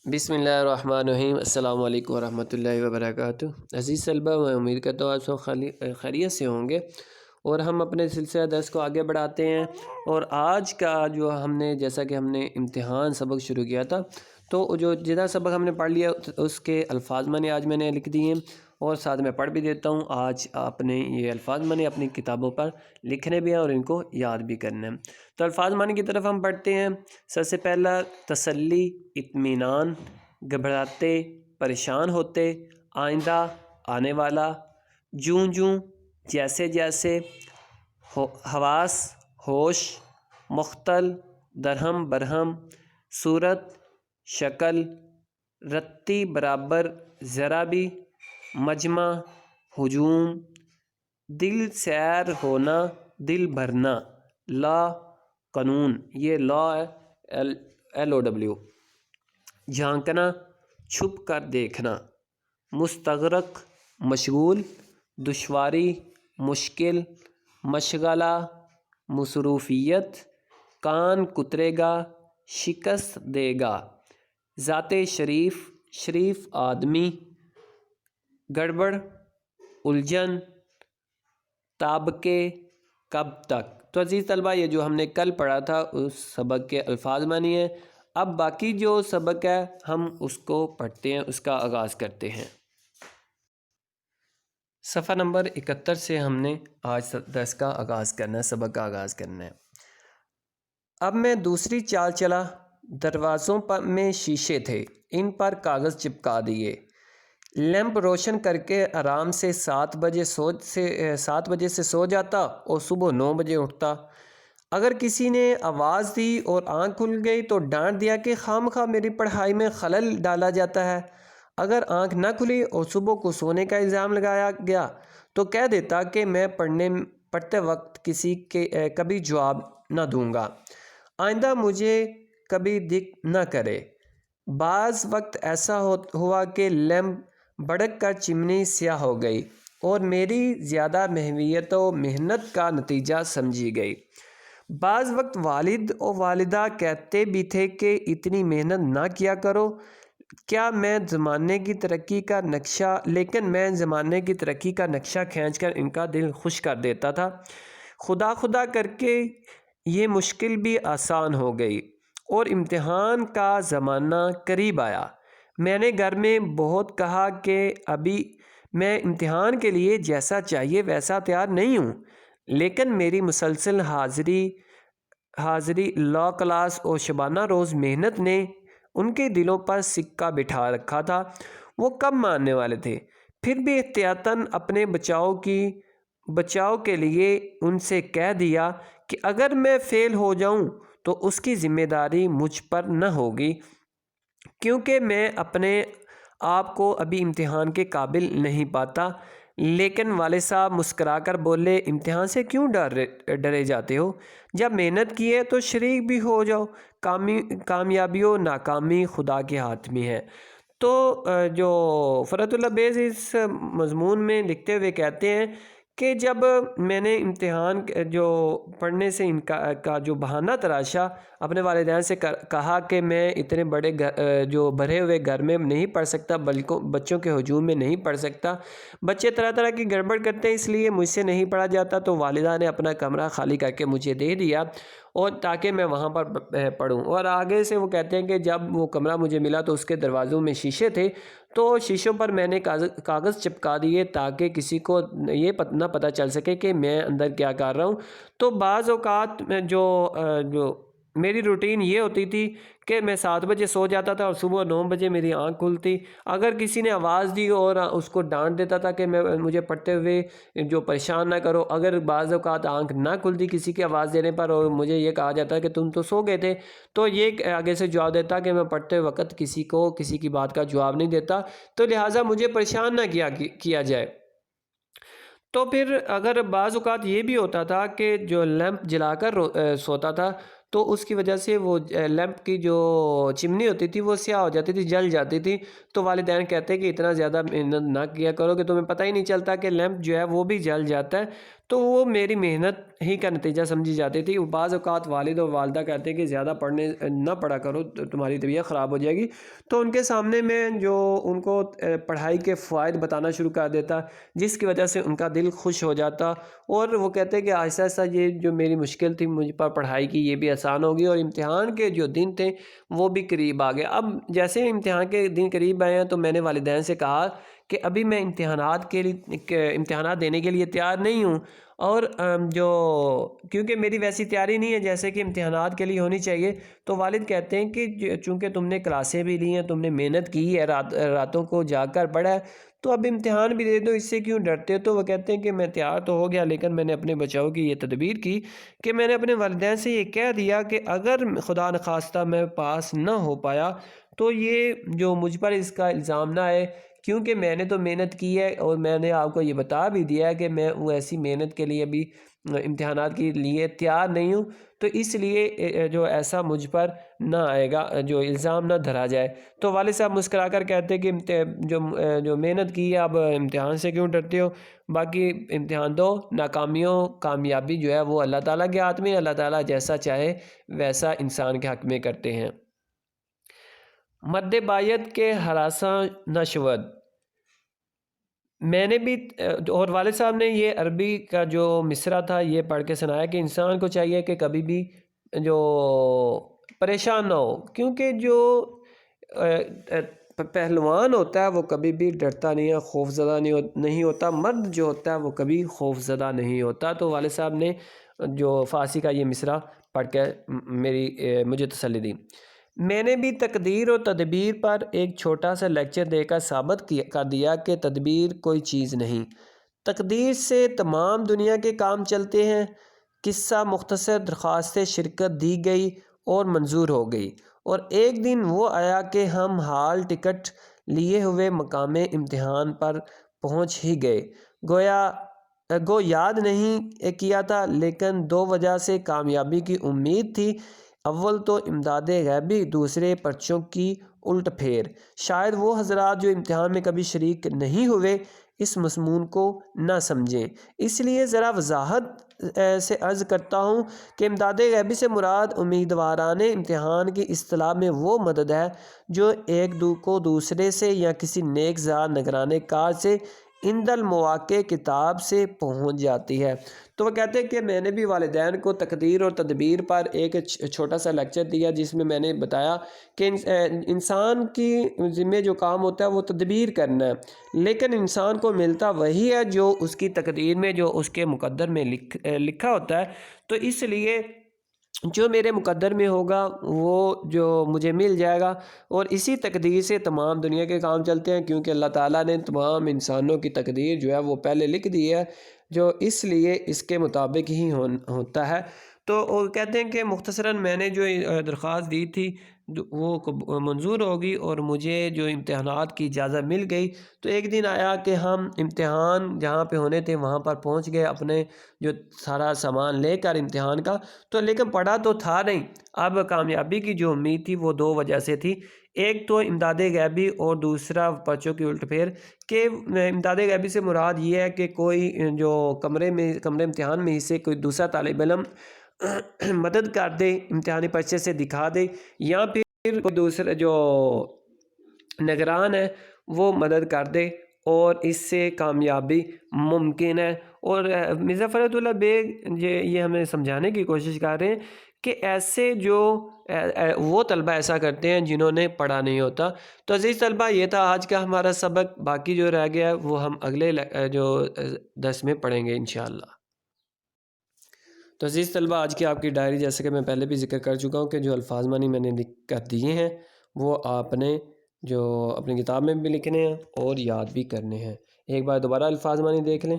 بسم اللہ الرحمن الرحیم۔ السلام علیکم ورحمۃ اللہ وبرکاتہ۔ عزیز طلبہ، میں امید کرتا ہوں آپ سب خیریت سے ہوں گے اور ہم اپنے سلسلہ درس کو آگے بڑھاتے ہیں۔ اور آج کا جو ہم نے جیسا کہ ہم نے امتحان سبق شروع کیا تھا، تو جو جتنا سبق ہم نے پڑھ لیا اس کے الفاظ آج میں نے لکھ دیے اور ساتھ میں پڑھ بھی دیتا ہوں۔ آج آپ نے یہ الفاظ اپنی کتابوں پر لکھنے بھی ہیں اور ان کو یاد بھی کرنا ہے۔ تو الفاظ کی طرف ہم پڑھتے ہیں۔ سب سے پہلا تسلی، اطمینان، گھبراتے، پریشان ہوتے، آئندہ، آنے والا، جوں جوں، جیسے جیسے، حواس، ہوش، مختل، درہم برہم، صورت، شکل، رتی برابر، ذرا بھی، مجمع، ہجوم، دل سیر ہونا، دل بھرنا، لا، قانون، یہ لا ہے LOW، جھانکنا، چھپ کر دیکھنا، مستغرق، مشغول، دشواری، مشکل، مشغلہ، مصروفیت، کان کترے گا، شکست دے گا، ذات شریف، شریف آدمی، گڑبڑ، الجھن، تابکے، کب تک۔ تو عزیز طلبہ، یہ جو ہم نے کل پڑھا تھا اس سبق کے الفاظ ہیں۔ اب باقی جو سبق ہے ہم اس کو پڑھتے ہیں، اس کا آغاز کرتے ہیں۔ صفحہ نمبر 71 سے ہم نے آج درس کا آغاز کرنا ہے، سبق کا آغاز کرنا ہے۔ اب میں دوسری چال چلا، دروازوں میں شیشے تھے، ان پر کاغذ چپکا دیے، لیمپ روشن کر کے آرام سے 7 بجے سے سو جاتا اور صبح 9 بجے اٹھتا۔ اگر کسی نے آواز دی اور آنکھ کھل گئی تو ڈانٹ دیا کہ خواہ میری پڑھائی میں خلل ڈالا جاتا ہے۔ اگر آنکھ نہ کھلی اور صبح کو سونے کا الزام لگایا گیا تو کہہ دیتا کہ میں پڑھتے وقت کبھی جواب نہ دوں گا، آئندہ مجھے کبھی دکھ نہ کرے۔ بعض وقت ایسا ہوا کہ لیمپ بھڑک کر چمنی سیاہ ہو گئی اور میری زیادہ محنت و محنت کا نتیجہ سمجھی گئی۔ بعض وقت والد و والدہ کہتے بھی تھے کہ اتنی محنت نہ کیا کرو، لیکن میں زمانے کی ترقی کا نقشہ کھینچ کر ان کا دل خوش کر دیتا تھا۔ خدا خدا کر کے یہ مشکل بھی آسان ہو گئی اور امتحان کا زمانہ قریب آیا۔ میں نے گھر میں بہت کہا کہ ابھی میں امتحان کے لیے جیسا چاہیے ویسا تیار نہیں ہوں، لیکن میری مسلسل حاضری لا کلاس اور شبانہ روز محنت نے ان کے دلوں پر سکہ بٹھا رکھا تھا۔ وہ کب ماننے والے تھے؟ پھر بھی احتیاطاً اپنے بچاؤ کے لیے ان سے کہہ دیا کہ اگر میں فیل ہو جاؤں تو اس کی ذمہ داری مجھ پر نہ ہوگی، کیونکہ میں اپنے آپ کو ابھی امتحان کے قابل نہیں پاتا۔ لیکن والد صاحب مسکرا کر بولے، امتحان سے کیوں ڈرے جاتے ہو؟ جب محنت کی ہے تو شریک بھی ہو جاؤ، کامیابی و ناکامی خدا کے ہاتھ میں ہے۔ تو جو فرحت اللہ بیز اس مضمون میں لکھتے ہوئے کہتے ہیں کہ جب میں نے امتحان جو پڑھنے سے کا جو بہانہ تراشا، اپنے والدین سے کہا کہ میں اتنے بڑے جو بھرے ہوئے گھر میں نہیں پڑھ سکتا، بلکہ بچوں کے ہجوم میں نہیں پڑھ سکتا، بچے طرح طرح کی گڑبڑ کرتے ہیں اس لیے مجھ سے نہیں پڑھا جاتا، تو والدہ نے اپنا کمرہ خالی کر کے مجھے دے دیا اور تاکہ میں وہاں پر پڑھوں۔ اور آگے سے وہ کہتے ہیں کہ جب وہ کمرہ مجھے ملا تو اس کے دروازوں میں شیشے تھے، تو شیشوں پر میں نے کاغذ چپکا دیے تاکہ کسی کو یہ نہ پتہ چل سکے کہ میں اندر کیا کر رہا ہوں۔ تو بعض اوقات جو میری روٹین یہ ہوتی تھی کہ میں 7 بجے سو جاتا تھا اور صبح 9 بجے میری آنکھ کھلتی۔ اگر کسی نے آواز دی اور اس کو ڈانٹ دیتا تھا کہ مجھے پڑھتے ہوئے جو پریشان نہ کرو۔ اگر بعض اوقات آنکھ نہ کھلتی کسی کی آواز دینے پر اور مجھے یہ کہا جاتا کہ تم تو سو گئے تھے، تو یہ آگے سے جواب دیتا کہ میں پڑھتے وقت کسی کی بات کا جواب نہیں دیتا، تو لہٰذا مجھے پریشان نہ کیا جائے۔ تو پھر اگر بعض اوقات یہ بھی ہوتا تھا کہ جو لیمپ جلا کر سوتا تھا تو اس کی وجہ سے وہ لیمپ کی جو چمنی ہوتی تھی وہ سیاہ ہو جاتی تھی، جل جاتی تھی، تو والدین کہتے کہ اتنا زیادہ محنت نہ کیا کرو کہ تمہیں پتہ ہی نہیں چلتا کہ لیمپ جو ہے وہ بھی جل جاتا ہے۔ تو وہ میری محنت ہی کا نتیجہ سمجھی جاتی تھی۔ بعض اوقات والد اور والدہ کہتے ہیں کہ زیادہ پڑھنے نہ پڑھا کرو تو تمہاری طبیعت خراب ہو جائے گی، تو ان کے سامنے میں جو ان کو پڑھائی کے فوائد بتانا شروع کر دیتا، جس کی وجہ سے ان کا دل خوش ہو جاتا، اور وہ کہتے ہیں کہ آہستہ آہستہ یہ جو میری مشکل تھی مجھ پر پڑھائی کی یہ بھی آسان ہوگی، اور امتحان کے جو دن تھے وہ بھی قریب آ گئے۔ اب جیسے امتحان کے دن قریب آئے ہیں تو میں نے والدین سے کہا کہ ابھی میں امتحانات دینے کے لیے تیار نہیں ہوں، اور کیونکہ میری ویسی تیاری نہیں ہے جیسے کہ امتحانات کے لیے ہونی چاہیے۔ تو والد کہتے ہیں کہ چونکہ تم نے کلاسیں بھی لی ہیں، تم نے محنت کی ہے، راتوں کو جاگ کر پڑھا ہے، تو اب امتحان بھی دے دو، اس سے کیوں ڈرتے ہو؟ تو وہ کہتے ہیں کہ میں تیار تو ہو گیا، لیکن میں نے اپنے بچاؤ کی یہ تدبیر کی کہ میں نے اپنے والدین سے یہ کہہ دیا کہ اگر خدا نخواستہ میں پاس نہ ہو پایا تو یہ جو مجھ پر اس کا الزام نہ آئے، کیونکہ میں نے تو محنت کی ہے، اور میں نے آپ کو یہ بتا بھی دیا ہے کہ میں وہ ایسی محنت کے لیے بھی امتحانات کے لیے تیار نہیں ہوں، تو اس لیے جو ایسا مجھ پر نہ آئے گا، جو الزام نہ دھرا جائے۔ تو والد صاحب مسکرا کر کہتے ہیں کہ جو محنت کی ہے اب امتحان سے کیوں ڈرتے ہو؟ باقی امتحان دو، کامیابی جو ہے وہ اللہ تعالیٰ کے ہاتھ میں، اللہ تعالیٰ جیسا چاہے ویسا انسان کے حق میں کرتے ہیں۔ مرد بایت کے ہراساں نہ شود، میں نے بھی اور والد صاحب نے یہ عربی کا جو مصرع تھا یہ پڑھ کے سنایا کہ انسان کو چاہیے کہ کبھی بھی جو پریشان نہ ہو، کیونکہ جو پہلوان ہوتا ہے وہ کبھی بھی ڈرتا نہیں ہے، خوف زدہ نہیں ہوتا، مرد جو ہوتا ہے وہ کبھی خوف زدہ نہیں ہوتا۔ تو والد صاحب نے جو فارسی کا یہ مصرع پڑھ کے مجھے تسلی دی۔ میں نے بھی تقدیر و تدبیر پر ایک چھوٹا سا لیکچر دے کر ثابت کر دیا کہ تدبیر کوئی چیز نہیں، تقدیر سے تمام دنیا کے کام چلتے ہیں۔ قصہ مختصر، درخواست شرکت دی گئی اور منظور ہو گئی، اور ایک دن وہ آیا کہ ہم ہال ٹکٹ لیے ہوئے مقام امتحان پر پہنچ ہی گئے۔ گو یاد نہیں کیا تھا، لیکن دو وجہ سے کامیابی کی امید تھی۔ اول تو امداد غیبی، دوسرے پرچوں کی الٹ پھیر۔ شاید وہ حضرات جو امتحان میں کبھی شریک نہیں ہوئے اس مضمون کو نہ سمجھیں، اس لیے ذرا وضاحت سے عرض کرتا ہوں کہ امداد غیبی سے مراد امیدواران امتحان کی اصطلاح میں وہ مدد ہے جو ایک کو دوسرے سے یا کسی نیک زار نگران کار سے عند المواقع کتاب سے پہنچ جاتی ہے۔ تو وہ کہتے ہیں کہ میں نے بھی والدین کو تقدیر اور تدبیر پر ایک چھوٹا سا لیکچر دیا، جس میں میں نے بتایا کہ انسان کی ذمہ جو کام ہوتا ہے وہ تدبیر کرنا ہے، لیکن انسان کو ملتا وہی ہے جو اس کی تقدیر میں، جو اس کے مقدر میں لکھا ہوتا ہے۔ تو اس لیے جو میرے مقدر میں ہوگا وہ جو مجھے مل جائے گا، اور اسی تقدیر سے تمام دنیا کے کام چلتے ہیں، کیونکہ اللہ تعالیٰ نے تمام انسانوں کی تقدیر جو ہے وہ پہلے لکھ دی ہے، جو اس لیے اس کے مطابق ہی ہوتا ہے۔ تو وہ کہتے ہیں کہ مختصراً میں نے جو درخواست دی تھی وہ منظور ہوگی، اور مجھے جو امتحانات کی اجازت مل گئی۔ تو ایک دن آیا کہ ہم امتحان جہاں پہ ہونے تھے وہاں پر پہنچ گئے، اپنے جو سارا سامان لے کر امتحان کا، تو لیکن پڑھا تو تھا نہیں۔ اب کامیابی کی جو امید تھی وہ دو وجہ سے تھی، ایک تو امداد غیبی اور دوسرا پرچوں کی الٹ پھیر۔ کہ امداد غیبی سے مراد یہ ہے کہ کوئی جو کمرے امتحان میں ہی سے کوئی دوسرا طالب علم مدد کر دے، امتحانی پرچے سے دکھا دے، یا پھر کوئی دوسرا جو نگران ہے وہ مدد کر دے، اور اس سے کامیابی ممکن ہے۔ اور مرزا فرحت اللہ بیگ یہ ہمیں سمجھانے کی کوشش کر رہے ہیں کہ ایسے جو وہ طلبہ ایسا کرتے ہیں جنہوں نے پڑھا نہیں ہوتا۔ تو عزیز طلبہ، یہ تھا آج کا ہمارا سبق، باقی جو رہ گیا ہے وہ ہم اگلے جو درس میں پڑھیں گے انشاءاللہ۔ تو عزیز طلبہ، آج کی آپ کی ڈائری، جیسے کہ میں پہلے بھی ذکر کر چکا ہوں کہ جو الفاظ معنی میں نے لکھ کر دیے ہیں وہ آپ نے جو اپنی کتاب میں بھی لکھنے ہیں اور یاد بھی کرنے ہیں۔ ایک بار دوبارہ الفاظ معنی دیکھ لیں۔